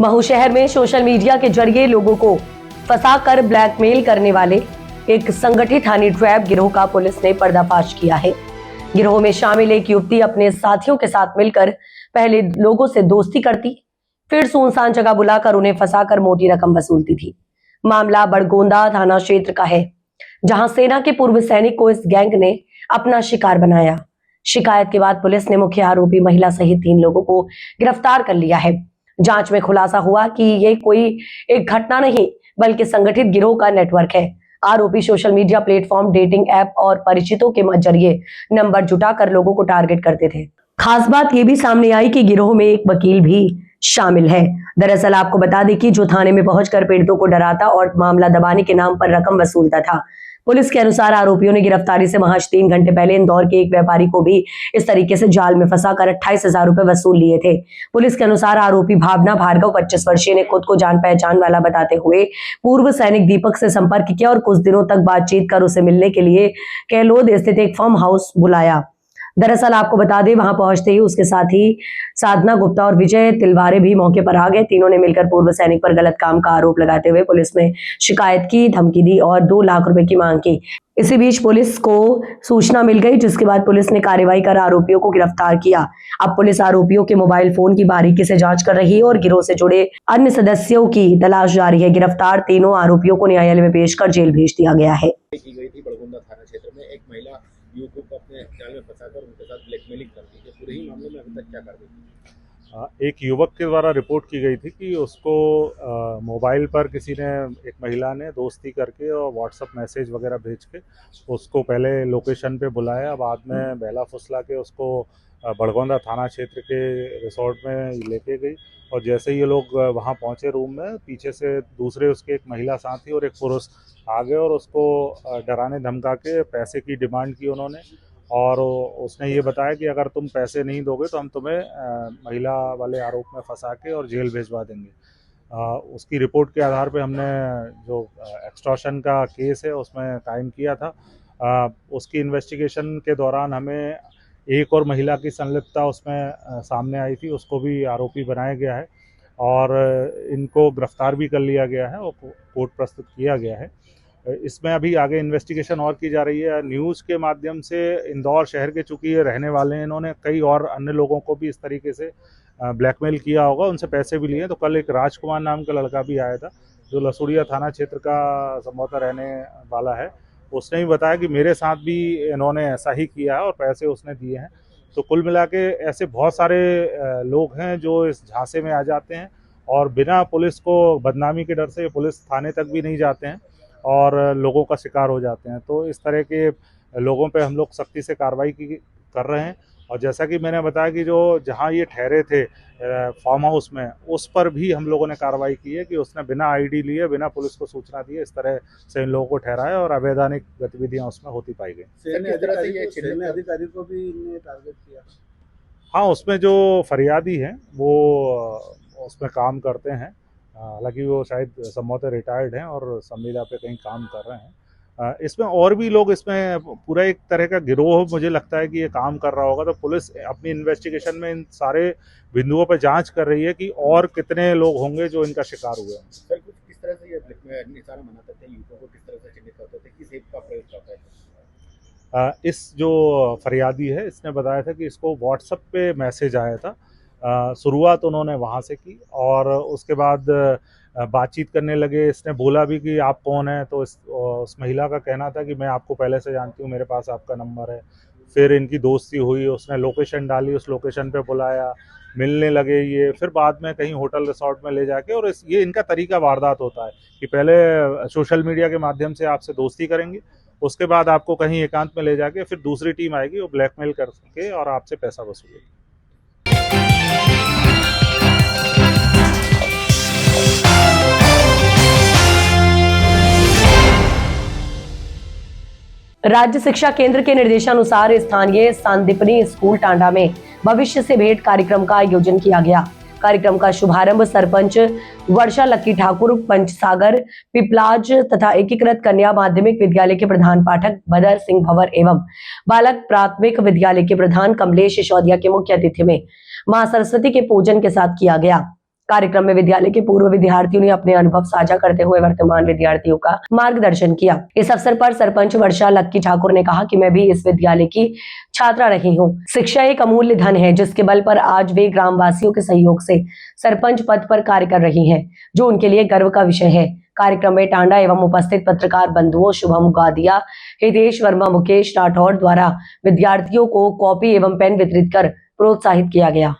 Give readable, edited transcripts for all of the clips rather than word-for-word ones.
महू शहर में social media के जरिए लोगों को फंसाकर ब्लैकमेल करने वाले एक संगठित हनी ट्रैप गिरोह का पुलिस ने पर्दाफाश किया है। गिरोह में शामिल एक युवती अपने साथियों के साथ मिलकर पहले लोगों से दोस्ती करती, फिर सुनसान जगह बुलाकर उन्हें फंसाकर मोटी रकम वसूलती थी। मामला बड़गोंदा थाना क्षेत्र का है, जहां सेना के पूर्व सैनिक को इस गैंग ने अपना शिकार बनाया। शिकायत के बाद पुलिस ने मुख्य आरोपी महिला सहित 3 लोगों को गिरफ्तार कर लिया है। जांच में खुलासा हुआ कि ये कोई एक घटना नहीं बल्कि संगठित गिरोह का नेटवर्क है। आरोपी social media platform, dating app और परिचितों के जरिए नंबर जुटाकर लोगों को टारगेट करते थे। खास बात यह भी सामने आई कि गिरोह में एक वकील भी शामिल है। दरअसल आपको बता दें कि जो थाने में पहुंचकर पीड़ितों को डराता और मामला दबाने के नाम पर रकम वसूलता था। पुलिस के अनुसार आरोपियों ने गिरफ्तारी से महज 3 घंटे पहले इंदौर के एक व्यापारी को भी इस तरीके से जाल में फंसाकर 28,000 रुपए वसूल लिए थे। पुलिस के अनुसार आरोपी भावना भार्गव 25 वर्षीय ने खुद को जान पहचान वाला बताते हुए पूर्व सैनिक दीपक से संपर्क किया और कुछ दिनों तक बातचीत कर उसे मिलने के लिए केलोद स्थित एक फार्म हाउस बुलाया। दरअसल आपको बता दें, वहां पहुंचते ही उसके साथ ही साधना गुप्ता और विजय तिलवारे भी मौके पर आ गए। तीनों ने मिलकर पूर्व सैनिक पर गलत काम का आरोप लगाते हुए पुलिस में शिकायत की, धमकी दी और 2 लाख रुपए की मांग की। इसी बीच पुलिस को सूचना मिल गई, जिसके बाद पुलिस ने कार्रवाई कर आरोपियों को गिरफ्तार किया। अब पुलिस आरोपियों के मोबाइल फोन की बारीकी से जांच कर रही है और गिरोह से जुड़े अन्य सदस्यों की तलाश जारी है। गिरफ्तार तीनों आरोपियों को न्यायालय में पेश कर जेल भेज दिया गया है। की गई थी बड़गोंदा थाना क्षेत्र में एक महिला युवकों को अपने जाल में फंसाकर उनके साथ ब्लैकमेलिंग करती है। पूरे ही मामले में अभी तक क्या कार्रवाई की? एक युवक के द्वारा रिपोर्ट की गई थी कि उसको मोबाइल पर किसी ने, एक महिला ने दोस्ती करके और व्हाट्सएप मैसेज वगैरह भेज के उसको पहले लोकेशन पे बुलाया, बाद में बहला फुसला के उसको बड़गोंदा थाना क्षेत्र के रिसोर्ट में लेके गई। और जैसे ही ये लोग वहाँ पहुँचे रूम में, पीछे से दूसरे उसके एक महिला साथी और एक पुरुष आ गए और उसको डराने धमका के पैसे की डिमांड की उन्होंने। और उसने ये बताया कि अगर तुम पैसे नहीं दोगे तो हम तुम्हें महिला वाले आरोप में फंसा के और जेल भेजवा देंगे। उसकी रिपोर्ट के आधार पे हमने जो एक्सटॉर्शन का केस है उसमें कायम किया था। उसकी इन्वेस्टिगेशन के दौरान हमें एक और महिला की संलिप्तता उसमें सामने आई थी, उसको भी आरोपी बनाया गया है और इनको गिरफ्तार भी कर लिया गया है और कोर्ट प्रस्तुत किया गया है। इसमें अभी आगे इन्वेस्टिगेशन और की जा रही है। न्यूज़ के माध्यम से इंदौर शहर के चूँकि ये रहने वाले हैं, इन्होंने कई और अन्य लोगों को भी इस तरीके से ब्लैकमेल किया होगा, उनसे पैसे भी लिए। तो कल एक राजकुमार नाम का लड़का भी आया था जो लसूड़िया थाना क्षेत्र का संभवतः रहने वाला है। उसने भी बताया कि मेरे साथ भी इन्होंने ऐसा ही किया है और पैसे उसने दिए हैं। तो कुल मिला के ऐसे बहुत सारे लोग हैं जो इस झांसे में आ जाते हैं और बिना पुलिस को बदनामी के डर से पुलिस थाने तक भी नहीं जाते हैं और लोगों का शिकार हो जाते हैं। तो इस तरह के लोगों पे हम लोग सख्ती से कार्रवाई कर रहे हैं। और जैसा कि मैंने बताया कि जो जहां ये ठहरे थे फार्म हाउस में, उस पर भी हम लोगों ने कार्रवाई की है कि उसने बिना आईडी लिए, बिना पुलिस को सूचना दिए इस तरह से इन लोगों को ठहराया और अवैधानिक गतिविधियां उसमें होती पाई गई। सैन्य अधिकारी को भी इन्हें टारगेट किया? हाँ, उसमें जो फरियादी हैं वो उसमें काम करते हैं। हालांकि वो शायद संभवतः रिटायर्ड हैं और संविदा पे कहीं काम कर रहे हैं। इसमें और भी लोग, इसमें पूरा एक तरह का गिरोह मुझे लगता है कि ये काम कर रहा होगा। तो पुलिस अपनी इन्वेस्टिगेशन में इन सारे बिंदुओं पर जांच कर रही है कि और कितने लोग होंगे जो इनका शिकार हुए हैं। सर, किस तरह से ये निशाना बनाते थे युवकों को, किस तरह से चिन्हित करते थे, किस ऐप का प्रयोग करते थे? इस जो फरियादी है इसने बताया था कि इसको व्हाट्सएप पे मैसेज आया था। शुरुआत उन्होंने वहाँ से की और उसके बाद बातचीत करने लगे। इसने बोला भी कि आप कौन हैं, तो उस महिला का कहना था कि मैं आपको पहले से जानती हूँ, मेरे पास आपका नंबर है। फिर इनकी दोस्ती हुई, उसने लोकेशन डाली, उस लोकेशन पे बुलाया, मिलने लगे ये। फिर बाद में कहीं होटल रिसोर्ट में ले जाके, और ये इनका तरीका वारदात होता है कि पहले सोशल मीडिया के माध्यम से आपसे दोस्ती करेंगे, उसके बाद आपको कहीं एकांत में ले जाके फिर दूसरी टीम आएगी, वो ब्लैकमेल करके और आपसे पैसा वसूलेगी। राज्य शिक्षा केंद्र के निर्देशानुसार स्थानीय सांदीपनी स्कूल टांडा में भविष्य से भेंट कार्यक्रम का आयोजन किया गया। कार्यक्रम का शुभारंभ सरपंच वर्षा लक्की ठाकुर, पंचसागर पिपलाज तथा एकीकृत कन्या माध्यमिक विद्यालय के प्रधान पाठक भदर सिंह भंवर एवं बालक प्राथमिक विद्यालय के प्रधान कमलेश सिसोदिया के मुख्य अतिथि में मां सरस्वती के पूजन के साथ किया गया। कार्यक्रम में विद्यालय के पूर्व विद्यार्थियों ने अपने अनुभव साझा करते हुए वर्तमान विद्यार्थियों का मार्गदर्शन किया। इस अवसर पर सरपंच वर्षा लक्की ठाकुर ने कहा कि मैं भी इस विद्यालय की छात्रा रही हूँ। शिक्षा एक अमूल्य धन है जिसके बल पर आज वे ग्रामवासियों के सहयोग से सरपंच पद पर कार्य कर रही हैं, जो उनके लिए गर्व का विषय है। कार्यक्रम में टांडा एवं उपस्थित पत्रकार बंधुओं शुभम गादिया, हितेश वर्मा, मुकेश राठौर द्वारा विद्यार्थियों को कॉपी एवं पेन वितरित कर प्रोत्साहित किया गया।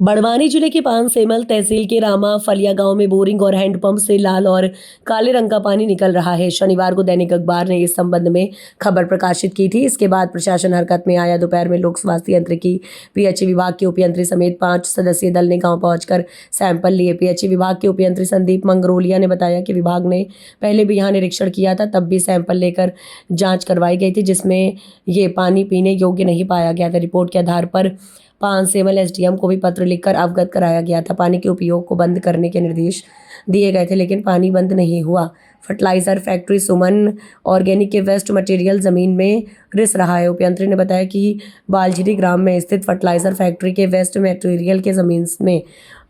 बड़वानी जिले के पानसेमल तहसील के रामा फलिया गांव में बोरिंग और हैंडपंप से लाल और काले रंग का पानी निकल रहा है। शनिवार को दैनिक अखबार ने इस संबंध में खबर प्रकाशित की थी। इसके बाद प्रशासन हरकत में आया। दोपहर में लोक स्वास्थ्य यंत्रिकी पीएचई विभाग के उपयंत्री समेत 5 सदस्यीय दल ने गाँव पहुंचकर सैंपल लिए। पीएचई विभाग के उपयंत्री संदीप मंगरोलिया ने बताया कि विभाग ने पहले भी यहाँ निरीक्षण किया था, तब भी सैंपल लेकर जाँच करवाई गई थी, जिसमें ये पानी पीने योग्य नहीं पाया गया था। रिपोर्ट के आधार पर पानसेमल एसडीएम को भी पत्र लिखकर अवगत कराया गया था। पानी के उपयोग को बंद करने के निर्देश दिए गए थे, लेकिन पानी बंद नहीं हुआ। फर्टिलाइजर फैक्ट्री सुमन ऑर्गेनिक के वेस्ट मटेरियल जमीन में रिस रहा है। उपयंत्री ने बताया कि बालझिरी ग्राम में स्थित फर्टिलाइजर फैक्ट्री के वेस्ट मटेरियल के जमीन में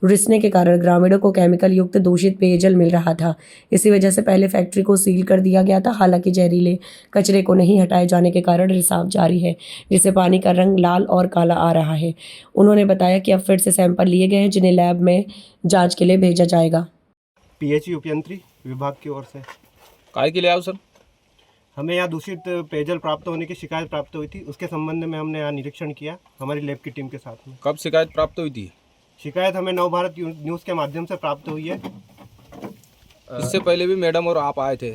रिसने के कारण ग्रामीणों को केमिकल युक्त दूषित पेयजल मिल रहा था। इसी वजह से पहले फैक्ट्री को सील कर दिया गया था। हालांकि जहरीले कचरे को नहीं हटाए जाने के कारण रिसाव जारी है, जिससे पानी का रंग लाल और काला आ रहा है। उन्होंने बताया कि अब फिर से सैंपल लिए गए हैं, जिन्हें लैब में जाँच के लिए भेजा जाएगा। पीएचई उपयंत्री विभाग की ओर से काय के लिए आओ सर? हमें यहाँ दूषित पेयजल प्राप्त होने की शिकायत प्राप्त हुई थी। उसके संबंध में हमने यहाँ निरीक्षण किया हमारी लैब की टीम के साथ में। कब शिकायत प्राप्त हुई थी? शिकायत हमें नवभारत न्यूज़ के माध्यम से प्राप्त हुई है। इससे पहले भी मैडम और आप आए थे?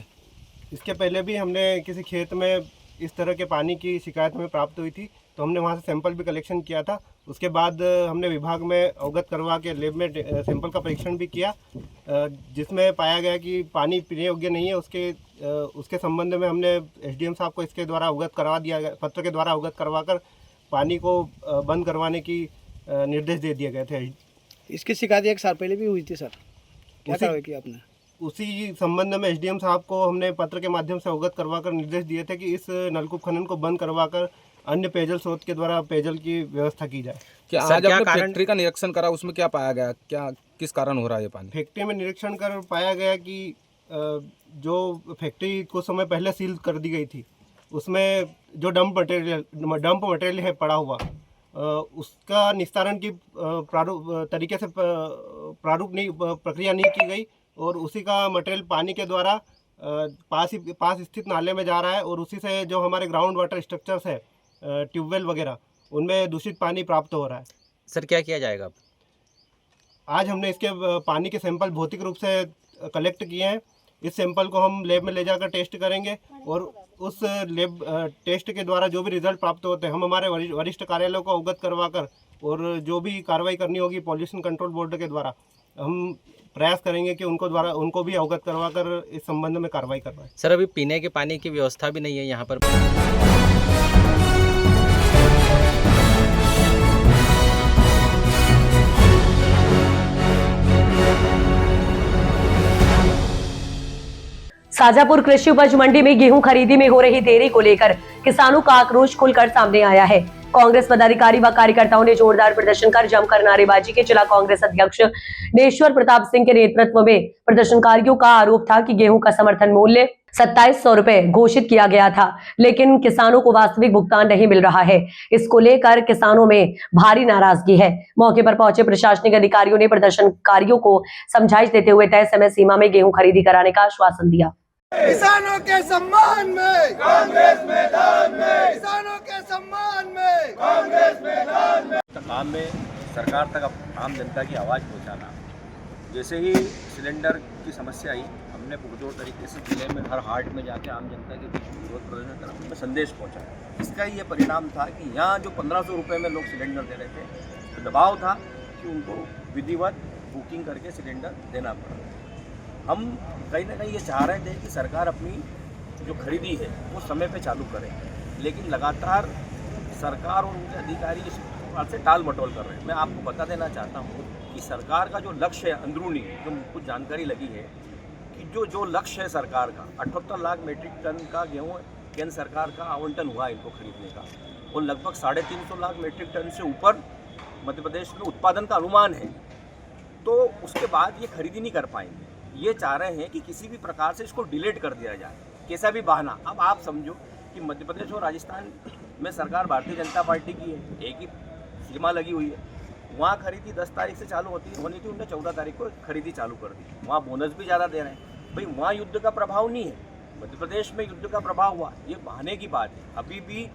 इसके पहले भी हमने किसी खेत में इस तरह के पानी की शिकायत हमें प्राप्त हुई थी, तो हमने वहाँ से सैंपल भी कलेक्शन किया था। उसके बाद हमने विभाग में अवगत करवा के लैब में सैंपल का परीक्षण भी किया, जिसमें पाया गया कि पानी पीने योग्य नहीं है। उसके संबंध में हमने एसडीएम साहब को इसके द्वारा अवगत करवा दिया गया, पत्र के द्वारा अवगत करवाकर पानी को बंद करवाने की निर्देश दे दिए गए थे। इसकी शिकायत 1 साल पहले भी हुई थी सर, क्या कार्रवाई की आपने? उसी संबंध में एसडीएम साहब को हमने पत्र के माध्यम से अवगत करवाकर निर्देश दिए थे कि इस नलकूप खनन को बंद करवाकर अन्य पेयजल स्रोत के द्वारा पेयजल की व्यवस्था की जाए। क्या आज आपने फैक्ट्री का निरीक्षण करा, उसमें क्या पाया गया? क्या किस कारण हो रहा है ये पानी? फैक्ट्री में निरीक्षण कर पाया गया कि जो फैक्ट्री कुछ समय पहले सील कर दी गई थी, उसमें जो डंप मटेरियल है पड़ा हुआ, उसका निस्तारण की तरीके से प्रक्रिया नहीं की गई और उसी का मटेरियल पानी के द्वारा पास स्थित नाले में जा रहा है और उसी से जो हमारे ग्राउंड वाटर स्ट्रक्चर्स है, ट्यूबवेल वगैरह, उनमें दूषित पानी प्राप्त हो रहा है। सर क्या किया जाएगा अब? आज हमने इसके पानी के सैंपल भौतिक रूप से कलेक्ट किए हैं। इस सैंपल को हम लैब में ले जाकर टेस्ट करेंगे और उस लैब टेस्ट के द्वारा जो भी रिजल्ट प्राप्त होते हैं हम हमारे वरिष्ठ कार्यालयों को अवगत करवाकर और जो भी कार्रवाई करनी होगी पॉल्यूशन कंट्रोल बोर्ड के द्वारा हम प्रयास करेंगे कि उनको भी अवगत करवाकर इस संबंध में कार्रवाई करवाएं। सर अभी पीने के पानी की व्यवस्था भी नहीं है यहाँ पर। शाजापुर कृषि उपज मंडी में गेहूं खरीदी में हो रही देरी को लेकर किसानों का आक्रोश खुलकर सामने आया है। कांग्रेस पदाधिकारी व कार्यकर्ताओं ने जोरदार प्रदर्शन कर जमकर नारेबाजी की। जिला कांग्रेस अध्यक्ष नेश्वर प्रताप सिंह के नेतृत्व में प्रदर्शनकारियों का आरोप था कि गेहूं का समर्थन मूल्य 2700 रुपए घोषित किया गया था, लेकिन किसानों को वास्तविक भुगतान नहीं मिल रहा है। इसको लेकर किसानों में भारी नाराजगी है। मौके पर पहुंचे प्रशासनिक अधिकारियों ने प्रदर्शनकारियों को समझाइश देते हुए तय समय सीमा में गेहूं खरीदी कराने का आश्वासन दिया। किसानों के सम्मान में कांग्रेस मैदान में, किसानों के सम्मान में कांग्रेस मैदान में। काम में सरकार तक आम जनता की आवाज़ पहुंचाना। जैसे ही सिलेंडर की समस्या आई, हमने पुरजोर तरीके से जिले में हर हाट में जाके आम जनता के बीच विरोध प्रदर्शन करा, उनमें संदेश पहुंचा। इसका ये परिणाम था कि यहाँ जो 1500 रुपये में लोग सिलेंडर दे रहे थे, तो दबाव था कि उनको विधिवत बुकिंग करके सिलेंडर देना पड़ा। हम कहीं ना कहीं ये चाह रहे थे कि सरकार अपनी जो खरीदी है वो समय पे चालू करे, लेकिन लगातार सरकार और उनके अधिकारी इस बात से टाल मटोल कर रहे हैं। मैं आपको बता देना चाहता हूँ कि सरकार का जो लक्ष्य है अंदरूनी, जो कुछ जानकारी लगी है कि जो लक्ष्य है सरकार का 78 लाख मीट्रिक टन का गेहूँ केंद्र सरकार का आवंटन हुआ इनको खरीदने का, और लगभग 350 लाख मीट्रिक टन से ऊपर मध्य प्रदेश में उत्पादन का अनुमान है। तो उसके बाद ये खरीदी नहीं कर पाएंगे। ये चाह रहे हैं कि किसी भी प्रकार से इसको डिलेट कर दिया जाए, कैसा भी बहाना। अब आप समझो कि मध्य प्रदेश और राजस्थान में सरकार भारतीय जनता पार्टी की है, एक ही सीमा लगी हुई है। वहाँ खरीदी 10 तारीख से चालू होनी थी, उन्होंने 14 तारीख को खरीदी चालू कर दी। वहाँ बोनस भी ज़्यादा दे रहे हैं। भाई वहाँ युद्ध का प्रभाव नहीं है, मध्य प्रदेश में युद्ध का प्रभाव हुआ, ये बहाने की बात है। अभी भी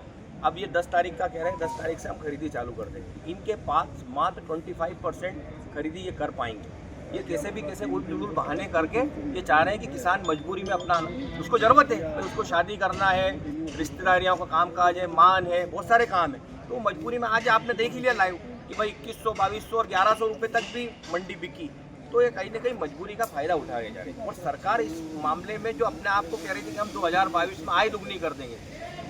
अब ये 10 तारीख का कह रहे हैं, 10 तारीख से हम खरीदी चालू कर देंगे। इनके पास मात्र 25% खरीदी ये कर पाएंगे। ये कैसे भी कैसे उल बहाने करके ये चाह रहे हैं कि किसान मजबूरी में अपना, उसको ज़रूरत है, उसको शादी करना है, रिश्तेदारियों का काम काज है, मान है, बहुत सारे काम है, तो मजबूरी में। आज आपने देख ही लिया लाइव कि भाई 2100, 2200 और 1100 रुपये तक भी मंडी बिकी। तो ये कहीं ना कहीं मजबूरी का फ़ायदा उठाया जा रहा है। और सरकार इस मामले में जो अपने आप को कह रही थी कि हम 2022 में आय दुगनी कर देंगे,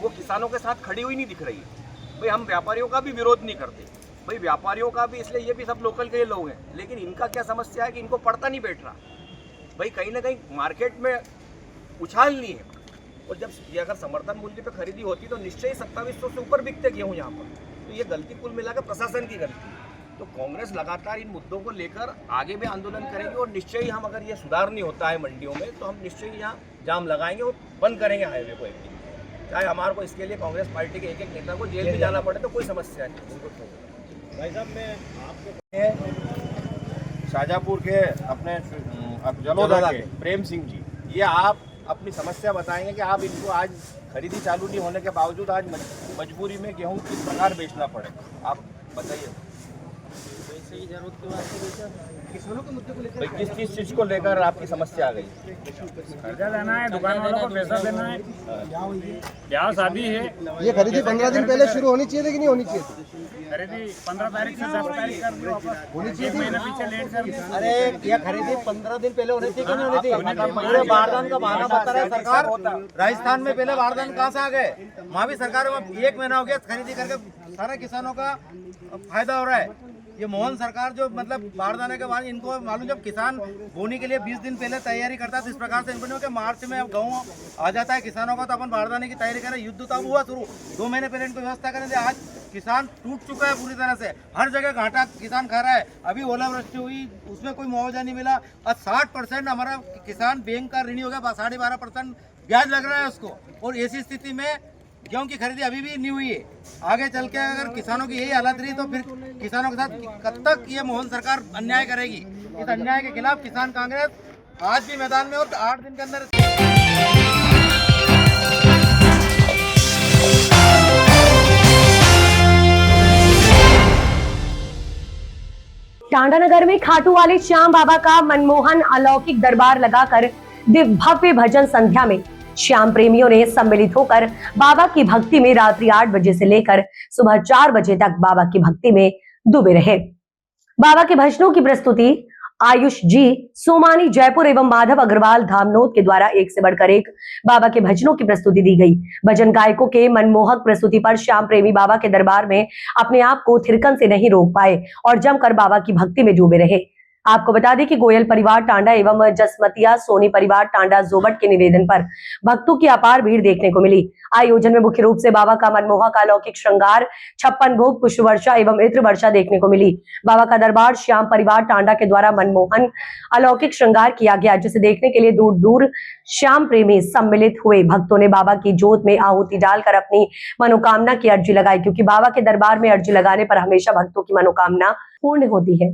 वो किसानों के साथ खड़ी हुई नहीं दिख रही है। भाई हम व्यापारियों का भी विरोध नहीं करते, भाई व्यापारियों का भी, इसलिए ये भी सब लोकल के लोग हैं, लेकिन इनका क्या समस्या है कि इनको पड़ता नहीं बैठ रहा। भाई कहीं ना कहीं मार्केट में उछाल नहीं है, और जब ये अगर समर्थन मूल्य पे खरीदी होती तो निश्चय ही 2700 से ऊपर बिकते गेहूँ यहाँ पर। तो ये गलती कुल मिलाकर प्रशासन की गलती है। तो कांग्रेस लगातार इन मुद्दों को लेकर आगे भी आंदोलन करेगी, और निश्चय ही हम, अगर ये सुधार नहीं होता है मंडियों में, तो हम निश्चय ही यहाँ जाम लगाएंगे और बंद करेंगे हाईवे को एक दिन। चाहे हमारे को इसके लिए कांग्रेस पार्टी के एक एक नेता को जेल में जाना पड़े तो कोई समस्या नहीं। भाई साहब, मैं आपको शाहजहाँपुर के अपने जलोदा के प्रेम सिंह जी, ये आप अपनी समस्या बताएंगे कि आप इनको आज खरीदी चालू नहीं होने के बावजूद आज मजबूरी में गेहूं किस प्रकार बेचना पड़े, आप बताइए। पैसे की जरूरत के वास्ते किसानों के मुद्दे को लेकर भाई किस चीज़ को लेकर आपकी समस्या आ गई? कर्जा लेना है, दुकान वालों को पैसा देना है, ब्याह शादी है। ये खरीदी 15 दिन पहले शुरू होनी चाहिए, लेकिन नहीं होनी चाहिए। खरीदी 15 तारीख से 10 तारीख कर दी वापस, होनी चाहिए। महीने पीछे लेट कर दी। अरे ये खरीदी 15 दिन पहले होनी चाहिए कि नहीं होनी चाहिए? पूरे बारदान का बहाना बता रहा है सरकार। राजस्थान में पहले बारदान कहाँ से आ गए? वहाँ भी सरकार 1 महीना हो गया खरीदी करके, सारे किसानों का फायदा हो रहा है। ये मोहन सरकार जो मतलब बारदाने के बाद इनको मालूम, जब किसान बोनी के लिए 20 दिन पहले तैयारी करता है, तो इस प्रकार से इनको कि मार्च में अब गेहूँ आ जाता है किसानों का, तो अपन बारदाने की तैयारी करें। युद्ध तब हुआ शुरू, 2 महीने पहले इनको व्यवस्था करें थे। आज किसान टूट चुका है पूरी तरह से, हर जगह घाटा किसान खा रहा है। अभी ओलावृष्टि हुई, उसमें कोई मुआवजा नहीं मिला, और 60% हमारा किसान बैंक का ऋणी हो गया, 12.5% ब्याज लग रहा है उसको। और ऐसी स्थिति में गेहूं की खरीदी अभी भी नहीं हुई है। आगे चल के अगर किसानों की यही हालत रही, तो फिर किसानों के साथ कब तक ये मोहन सरकार अन्याय करेगी? इस अन्याय के खिलाफ किसान कांग्रेस आज भी मैदान में, और 8 दिन के अंदर। टांडा नगर में खाटू वाले श्याम बाबा का मनमोहन अलौकिक दरबार लगाकर भव्य भजन संध्या में श्याम प्रेमियों ने सम्मिलित होकर बाबा की भक्ति में रात्रि 8 बजे से लेकर सुबह 4 बजे तक बाबा की भक्ति में डूबे रहे। बाबा के भजनों की प्रस्तुति आयुष जी, सोमानी जयपुर एवं माधव अग्रवाल धामनोद के द्वारा एक से बढ़कर एक बाबा के भजनों की प्रस्तुति दी गई। भजन गायकों के मनमोहक प्रस्तुति पर श्याम प्रेमी बाबा के दरबार में अपने आप को थिरकन से नहीं रोक पाए और जमकर बाबा की भक्ति में डूबे रहे। आपको बता दें कि गोयल परिवार टांडा एवं जसमतिया सोनी परिवार टांडा जोबट के निवेदन पर भक्तों की अपार भीड़ देखने को मिली। आयोजन में मुख्य रूप से बाबा का मनमोहक अलौकिक श्रृंगार, 56 भोग, पुष्प वर्षा एवं इत्र वर्षा देखने को मिली। बाबा का दरबार श्याम परिवार टांडा के द्वारा मनमोहन अलौकिक श्रृंगार किया गया, जिसे देखने के लिए दूर दूर श्याम प्रेमी सम्मिलित हुए। भक्तों ने बाबा की जोत में आहुति डालकर अपनी मनोकामना की अर्जी लगाई, क्योंकि बाबा के दरबार में अर्जी लगाने पर हमेशा भक्तों की मनोकामना पूर्ण होती है।